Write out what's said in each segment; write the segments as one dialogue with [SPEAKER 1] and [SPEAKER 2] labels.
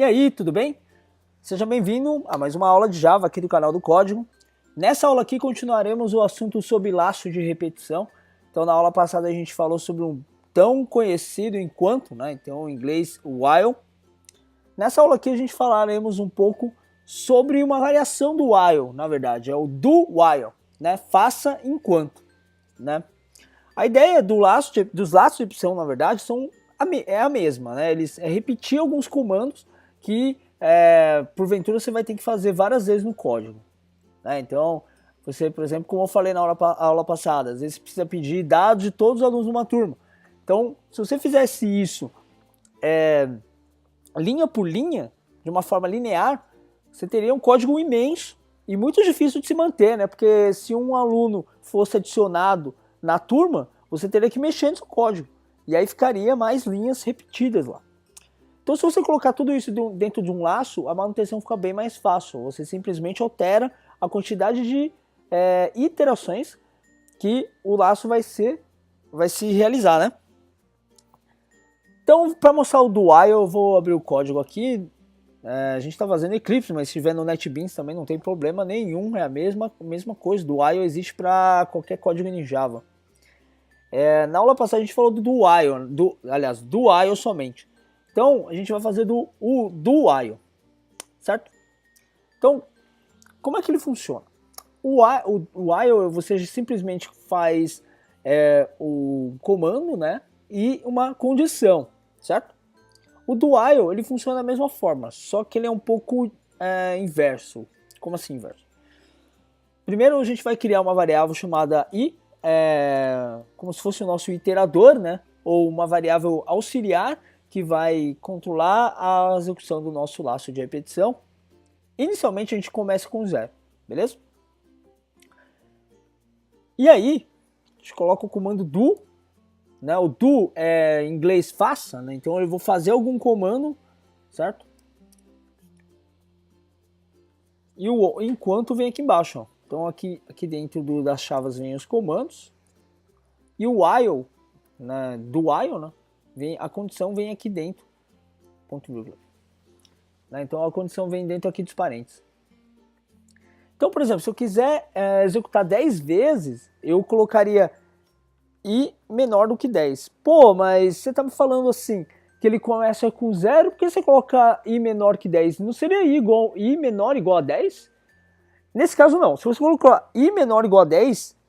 [SPEAKER 1] E aí, tudo bem? Seja bem-vindo a mais uma aula de Java aqui do canal do Código. Nessa aula aqui continuaremos o assunto sobre laço de repetição. Então na aula passada a gente falou sobre um tão conhecido enquanto, então em inglês while. Nessa aula aqui a gente falaremos um pouco sobre uma variação do while, na verdade, é o do while, faça enquanto, A ideia dos laços de repetição, na verdade, é a mesma, Eles repetir alguns comandos que porventura você vai ter que fazer várias vezes no código. Então, você, por exemplo, como eu falei na aula passada, às vezes você precisa pedir dados de todos os alunos de uma turma. Então, se você fizesse isso linha por linha, de uma forma linear, você teria um código imenso e muito difícil de se manter, Porque se um aluno fosse adicionado na turma, você teria que mexer no seu código. E aí ficaria mais linhas repetidas lá. Então, se você colocar tudo isso dentro de um laço, a manutenção fica bem mais fácil. Você simplesmente altera a quantidade de iterações que o laço vai se realizar, Então, para mostrar o do while, eu vou abrir o código aqui. A gente está fazendo Eclipse, mas se tiver no NetBeans também não tem problema nenhum. É a mesma coisa. Do while existe para qualquer código em Java. Na aula passada a gente falou do while, do while somente. Então, a gente vai fazer do while, certo? Então, como é que ele funciona? O while, você simplesmente faz o comando, e uma condição, certo? O do while, ele funciona da mesma forma, só que ele é um pouco inverso. Como assim inverso? Primeiro, a gente vai criar uma variável chamada i, como se fosse o nosso iterador, ou uma variável auxiliar, que vai controlar a execução do nosso laço de repetição. Inicialmente a gente começa com 0, beleza? E aí, a gente coloca o comando do, o do é em inglês faça, então eu vou fazer algum comando, certo? E o enquanto vem aqui embaixo, ó. Então aqui dentro das chaves vem os comandos, e o while, do while, a condição vem aqui dentro, ponto vírgula. Então a condição vem dentro aqui dos parênteses. Então, por exemplo, se eu quiser executar 10 vezes, eu colocaria i menor do que 10. Pô, mas você está me falando assim, que ele começa com 0, por que você coloca i menor que 10? Não seria i menor igual a 10? Nesse caso não, se você colocar i menor igual a 10,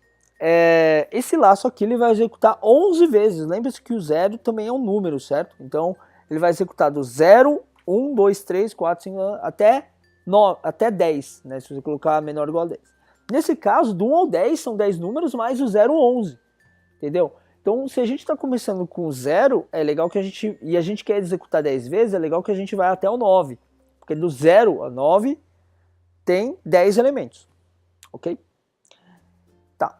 [SPEAKER 1] esse laço aqui ele vai executar 11 vezes. Lembre-se que o 0 também é um número, certo? Então ele vai executar do 0, 1, 2, 3, 4, 5, até 10, se você colocar menor ou igual a 10. Nesse caso, do 1 ao 10 são 10 números, mais o 0, 11. Entendeu? Então, se a gente está começando com 0, é legal que a gente quer executar 10 vezes, é legal que a gente vai até o 9. Porque do 0 a 9 tem 10 elementos. Ok? Tá.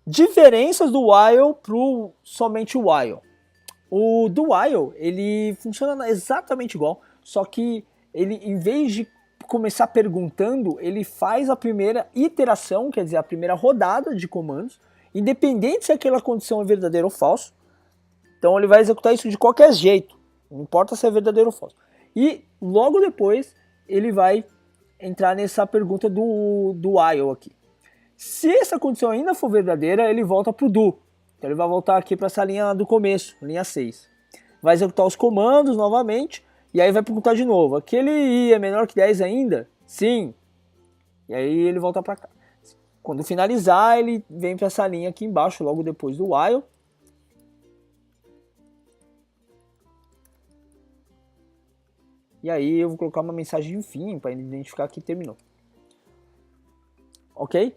[SPEAKER 1] Diferenças do while para somente o while. O do while, ele funciona exatamente igual, só que ele, em vez de começar perguntando, ele faz a primeira iteração, quer dizer, a primeira rodada de comandos, independente se aquela condição é verdadeira ou falso. Então ele vai executar isso de qualquer jeito, não importa se é verdadeiro ou falso. E logo depois ele vai entrar nessa pergunta do while aqui. Se essa condição ainda for verdadeira, ele volta para o do. Então ele vai voltar aqui para essa linha do começo, linha 6. Vai executar os comandos novamente, e aí vai perguntar de novo, aquele i é menor que 10 ainda? Sim. E aí ele volta para cá. Quando finalizar, ele vem para essa linha aqui embaixo, logo depois do while. E aí eu vou colocar uma mensagem de fim para identificar que terminou. Ok?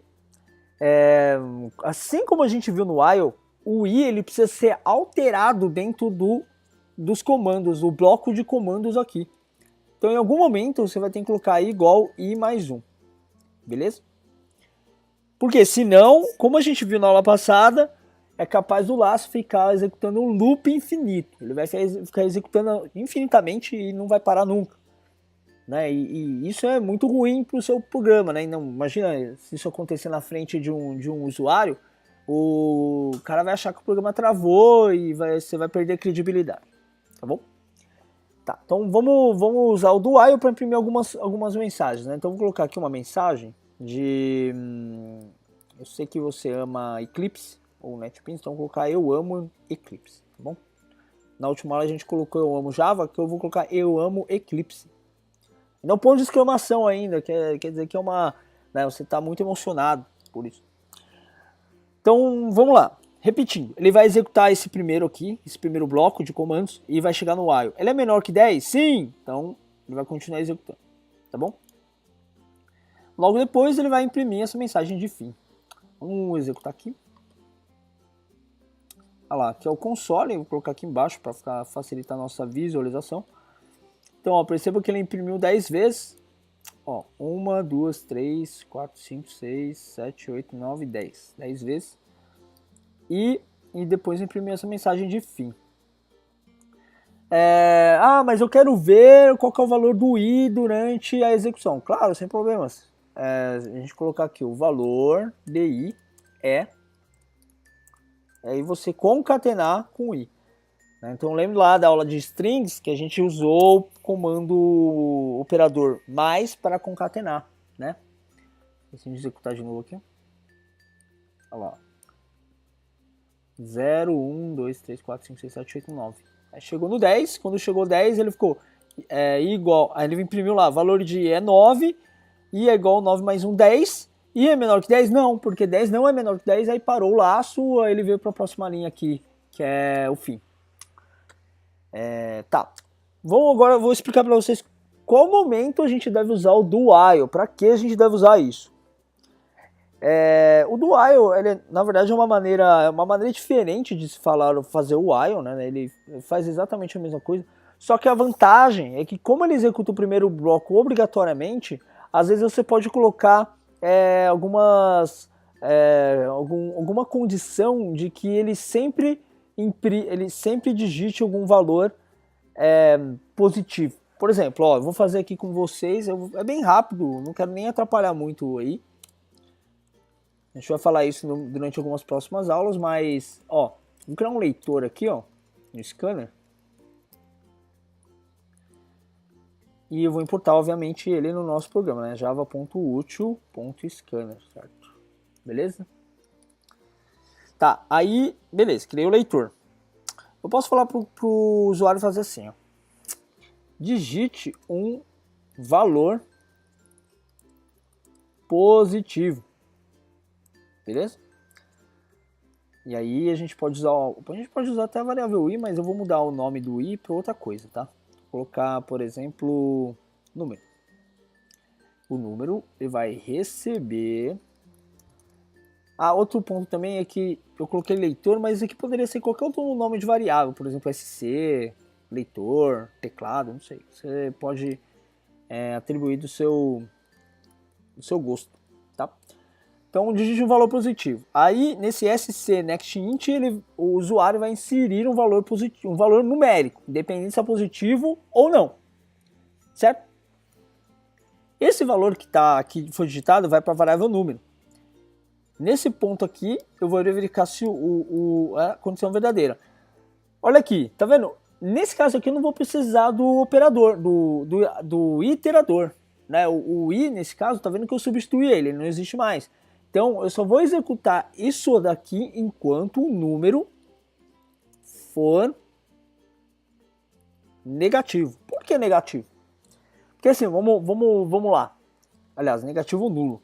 [SPEAKER 1] Assim como a gente viu no while, o i ele precisa ser alterado dentro dos comandos, o bloco de comandos aqui. Então em algum momento você vai ter que colocar i igual i mais 1. Beleza? Porque senão, como a gente viu na aula passada, é capaz do laço ficar executando um loop infinito. Ele vai ficar executando infinitamente e não vai parar nunca. E isso é muito ruim para o seu programa. Não, imagina se isso acontecer na frente de um usuário, o cara vai achar que o programa travou e você vai perder credibilidade. Tá bom? Tá, então vamos usar o do while para imprimir algumas mensagens, né? Então vou colocar aqui uma mensagem de... eu sei que você ama Eclipse ou NetBeans, então vou colocar eu amo Eclipse, tá bom? Na última aula a gente colocou eu amo Java, que eu vou colocar eu amo Eclipse. Não ponto de exclamação ainda, quer dizer que é uma... né, você está muito emocionado por isso. Então vamos lá. Repetindo, ele vai executar esse primeiro aqui, esse primeiro bloco de comandos e vai chegar no while. Ele é menor que 10? Sim! Então ele vai continuar executando, tá bom? Logo depois ele vai imprimir essa mensagem de fim. Vamos executar aqui. Olha lá, aqui é o console, eu vou colocar aqui embaixo para facilitar a nossa visualização. Então, ó, perceba que ele imprimiu 10 vezes. Ó, 1, 2, 3, 4, 5, 6, 7, 8, 9, 10. 10 vezes. E depois imprimir essa mensagem de fim. Mas eu quero ver qual que é o valor do i durante a execução. Claro, sem problemas. A gente colocar aqui o valor de i é... aí você concatenar com o i. Então lembra lá da aula de strings que a gente usou o comando operador mais para concatenar, né? Deixa eu executar de novo aqui. Olha lá. 0, 1, 2, 3, 4, 5, 6, 7, 8, 9. Aí chegou no 10, quando chegou 10 ele ficou igual, aí ele imprimiu lá, valor de i é 9, i é igual a 9 mais 1, 10, i é menor que 10? Não, porque 10 não é menor que 10, aí parou o laço, aí ele veio para a próxima linha aqui, que é o fim. Tá, agora eu vou explicar para vocês qual momento a gente deve usar o do while, para que a gente deve usar isso. O do while, ele, na verdade, é uma maneira diferente de se fazer o while, né? Ele faz exatamente a mesma coisa, só que a vantagem é que como ele executa o primeiro bloco obrigatoriamente, às vezes você pode colocar alguma condição de que ele sempre digite algum valor positivo. Por exemplo, ó, eu vou fazer aqui com vocês, é bem rápido, não quero nem atrapalhar muito aí. A gente vai falar isso durante algumas próximas aulas, mas, ó, vou criar um leitor aqui, ó, no scanner. E eu vou importar, obviamente, ele no nosso programa, né, java.util.scanner, certo? Beleza? Tá, aí, beleza, criei o leitor. Eu posso falar pro usuário fazer assim, ó. Digite um valor positivo. Beleza? E aí a gente pode usar até a variável i, mas eu vou mudar o nome do i para outra coisa, tá? Vou colocar, por exemplo, número. O número ele vai receber. Outro ponto também é que eu coloquei leitor, mas aqui poderia ser qualquer outro nome de variável, por exemplo, SC, leitor, teclado, não sei. Você pode atribuir do seu gosto, tá? Então, digite um valor positivo. Aí, nesse SC NextInt, o usuário vai inserir um valor positivo, um valor numérico, independente se é positivo ou não, certo? Esse valor que foi digitado vai para a variável número. Nesse ponto aqui, eu vou verificar se a condição é verdadeira. Olha aqui, tá vendo? Nesse caso aqui, eu não vou precisar do operador, do iterador, né? O i, nesse caso, tá vendo que eu substituí ele não existe mais. Então, eu só vou executar isso daqui enquanto o número for negativo. Por que negativo? Porque assim, vamos lá. Aliás, negativo ou nulo.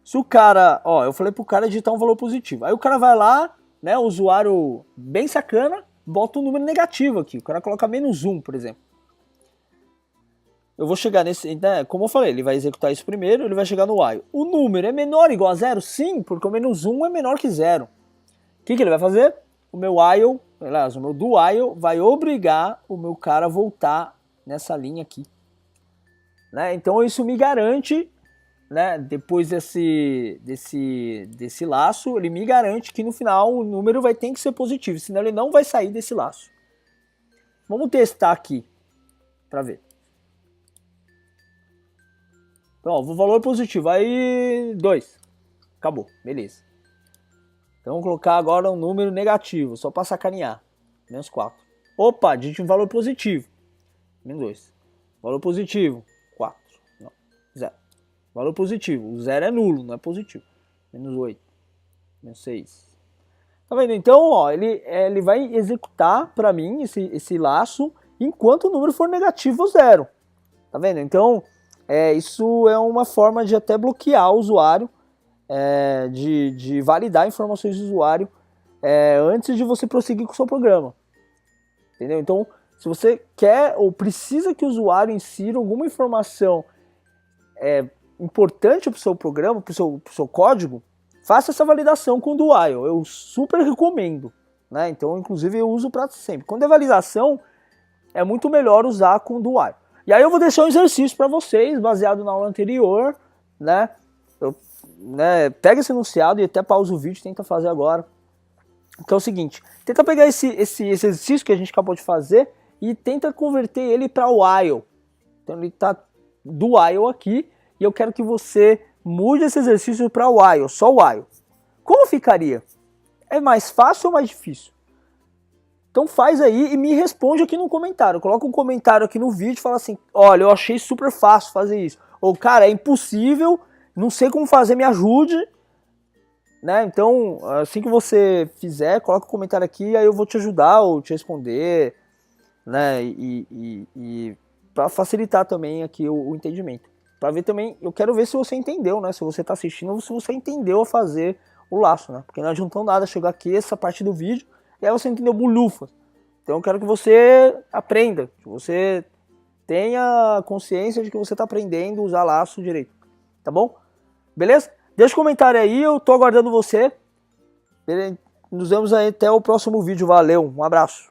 [SPEAKER 1] Se o cara, ó, eu falei pro cara digitar um valor positivo. Aí o cara vai lá, né, o usuário bem sacana, bota um número negativo aqui. O cara coloca -1, por exemplo. Eu vou chegar nesse, né, como eu falei, ele vai executar isso primeiro, ele vai chegar no while. O número é menor ou igual a 0? Sim, porque o -1 é menor que 0. O que ele vai fazer? O meu while, aliás, o meu do while vai obrigar o meu cara a voltar nessa linha aqui. Né? Então isso me garante, né, depois desse laço, ele me garante que no final o número vai ter que ser positivo, senão ele não vai sair desse laço. Vamos testar aqui para ver. Então, ó, o valor positivo, aí 2. Acabou, beleza. Então, vamos colocar agora um número negativo, só para sacanear. -4. Opa, digite um valor positivo. menos 2. Valor positivo, 4. Não, 0. Valor positivo, o 0 é nulo, não é positivo. Menos 8, menos 6. Tá vendo? Então, ó, ele vai executar para mim esse laço enquanto o número for negativo ou 0. Tá vendo? Então, isso é uma forma de até bloquear o usuário, de validar informações do usuário antes de você prosseguir com o seu programa. Entendeu? Então, se você quer ou precisa que o usuário insira alguma informação importante para o seu programa, para o seu código, faça essa validação com o do while. Eu super recomendo. Né? Então, inclusive, eu uso para sempre. Quando é validação, é muito melhor usar com o do while. E aí eu vou deixar um exercício para vocês, baseado na aula anterior. Né? Pega esse enunciado e até pausa o vídeo e tenta fazer agora. Então é o seguinte, tenta pegar esse exercício que a gente acabou de fazer e tenta converter ele para while. Então ele está do while aqui e eu quero que você mude esse exercício para while, só while. Como ficaria? É mais fácil ou mais difícil? Então faz aí e me responde aqui no comentário. Coloca um comentário aqui no vídeo e fala assim, olha, eu achei super fácil fazer isso. Ou, cara, é impossível, não sei como fazer, me ajude. Né? Então, assim que você fizer, coloca um comentário aqui, aí eu vou te ajudar ou te responder, né? E para facilitar também aqui o entendimento. Para ver também, eu quero ver se você entendeu, né? Se você está assistindo ou se você entendeu a fazer o laço, né? Porque não adiantou nada chegar aqui, essa parte do vídeo, e aí você entendeu bulufas. Então eu quero que você aprenda, que você tenha consciência de que você está aprendendo a usar laço direito, tá bom? Beleza? Deixa um comentário aí, eu tô aguardando você. Nos vemos aí até o próximo vídeo. Valeu, um abraço.